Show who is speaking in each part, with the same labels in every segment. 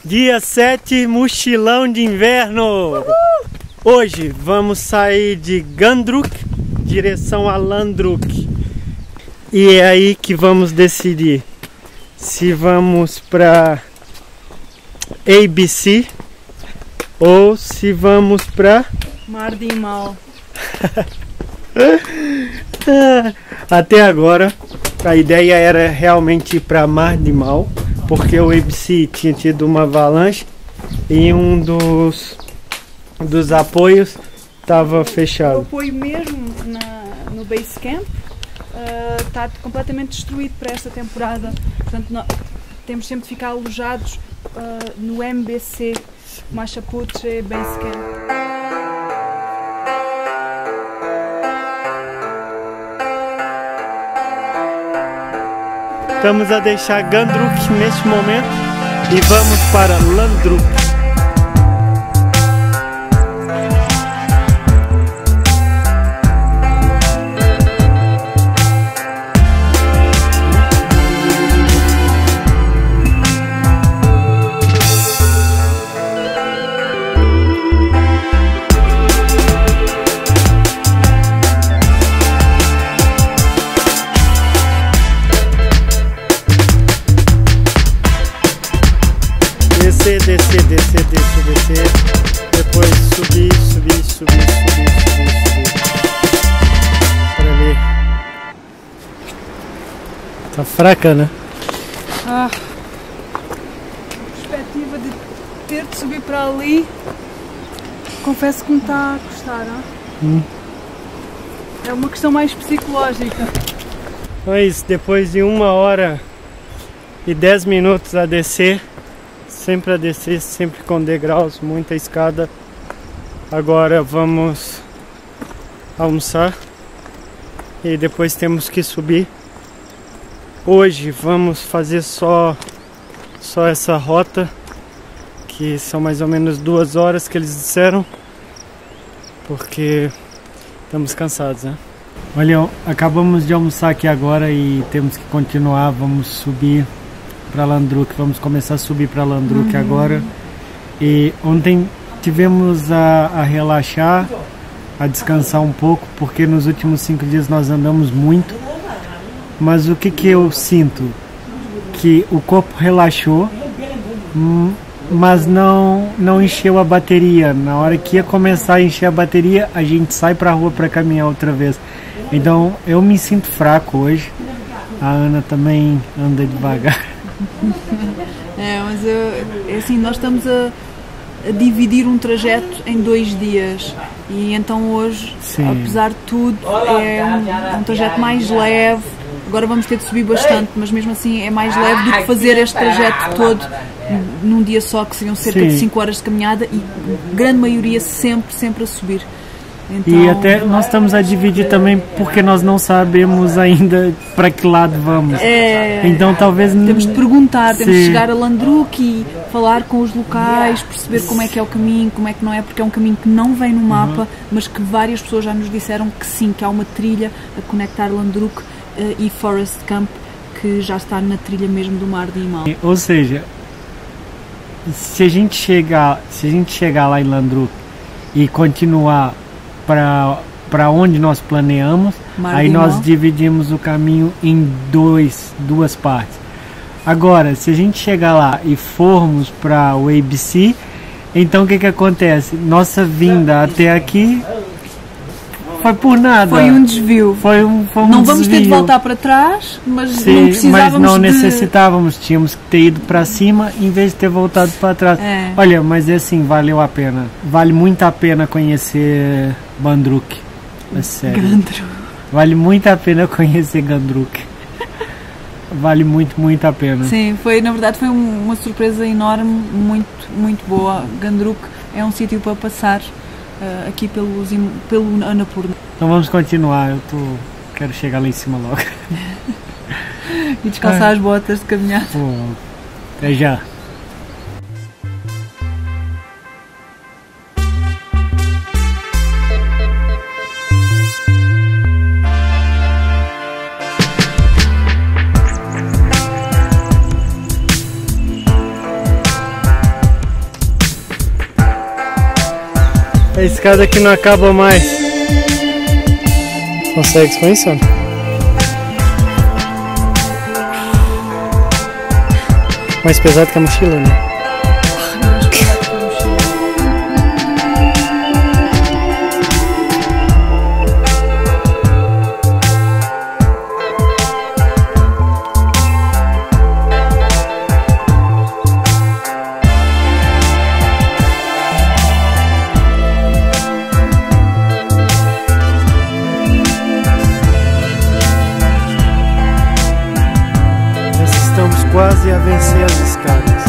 Speaker 1: Dia 7, mochilão de inverno. Hoje vamos sair de Gandruk, direção a Landruk. E é aí que vamos decidir se vamos para ABC ou se vamos para
Speaker 2: Mardimal.
Speaker 1: Até agora a ideia era realmente ir para Mardimal, porque o ABC tinha tido uma avalanche e um dos apoios estava
Speaker 2: O
Speaker 1: fechado.
Speaker 2: apoio mesmo no base camp está completamente destruído para esta temporada. Portanto, temos sempre de ficar alojados no MBC, Machapuche Base Camp.
Speaker 1: Estamos a deixar Gandruk neste momento e vamos para Landruk. Descer, depois subir. Para ver. Tá fraca, né?
Speaker 2: A perspectiva de ter de subir para ali, confesso que me está a custar, não? É uma questão mais psicológica.
Speaker 1: Então é isso, depois de 1 hora e 10 minutos a descer, sempre a descer, sempre com degraus, muita escada. Agora vamos almoçar e depois temos que subir. Hoje vamos fazer só essa rota, que são mais ou menos 2 horas que eles disseram, porque estamos cansados, né? Olha, acabamos de almoçar aqui agora e temos que continuar, vamos subir para Landruk, vamos começar a subir para Landruk agora. E ontem tivemos a relaxar, a descansar um pouco, porque nos últimos 5 dias nós andamos muito. Mas o que eu sinto? Que o corpo relaxou, mas não encheu a bateria. Na hora que ia começar a encher a bateria, a gente sai para a rua para caminhar outra vez. Então eu me sinto fraco hoje. A Ana também anda devagar.
Speaker 2: Mas assim, nós estamos a dividir um trajeto em 2 dias e então hoje, sim, apesar de tudo, é um trajeto mais leve. Agora vamos ter de subir bastante, mas mesmo assim é mais leve do que fazer este trajeto todo num dia só, que seriam cerca, sim, de 5 horas de caminhada, e a grande maioria sempre a subir. Então... E
Speaker 1: até nós estamos a dividir também porque nós não sabemos ainda para que lado vamos. Então talvez...
Speaker 2: Temos de perguntar, temos de chegar a Landruk e falar com os locais, perceber como é que é o caminho, como é que não é, porque é um caminho que não vem no mapa, mas que várias pessoas já nos disseram que sim, que há uma trilha a conectar Landruk e Forest Camp, que já está na trilha mesmo do Mardimal.
Speaker 1: Ou seja, se a gente chegar lá em Landruk e continuar para onde nós planeamos, Mardimal, aí nós dividimos o caminho em duas partes. Agora, se a gente chegar lá e formos para o ABC, então o que acontece? Nossa vinda até aqui foi por nada.
Speaker 2: Foi um desvio.
Speaker 1: Foi um
Speaker 2: não vamos
Speaker 1: desvio.
Speaker 2: ter de voltar para trás, mas
Speaker 1: sim,
Speaker 2: não precisávamos.
Speaker 1: Mas não necessitávamos, tínhamos que ter ido para cima em vez de ter voltado para trás. Olha, mas é assim, valeu a pena. Vale muito a pena conhecer Gandruk. É sério.
Speaker 2: Gandruk.
Speaker 1: Vale muito a pena conhecer Gandruk. Vale muito a pena.
Speaker 2: Sim, na verdade foi uma surpresa enorme, muito boa. Gandruk é um sítio para passar aqui pelo Annapurna.
Speaker 1: Então vamos continuar, quero chegar lá em cima logo.
Speaker 2: E descalçar as botas de caminhada.
Speaker 1: Até já. A escada que não acaba mais. Consegue se conhecer? Mais pesado que a mochila, né? Estamos quase a vencer as escadas.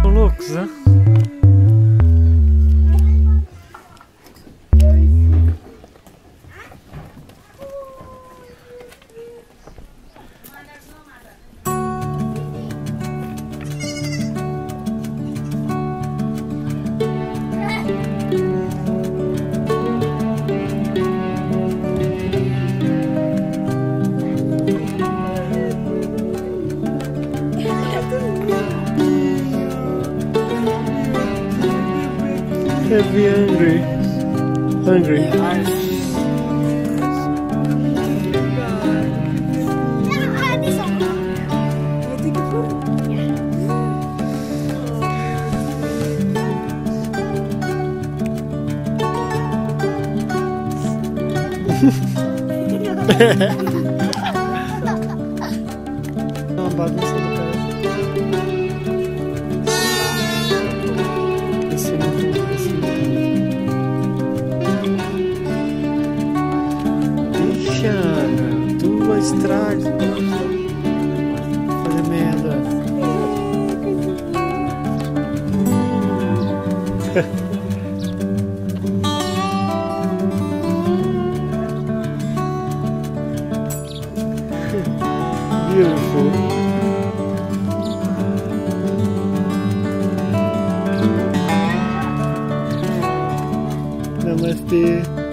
Speaker 1: São loucos, né? Heavy hungry. Uma bagunça do cara. Ana, tu vai estragar. Fazer merda. Beautiful. Namastê.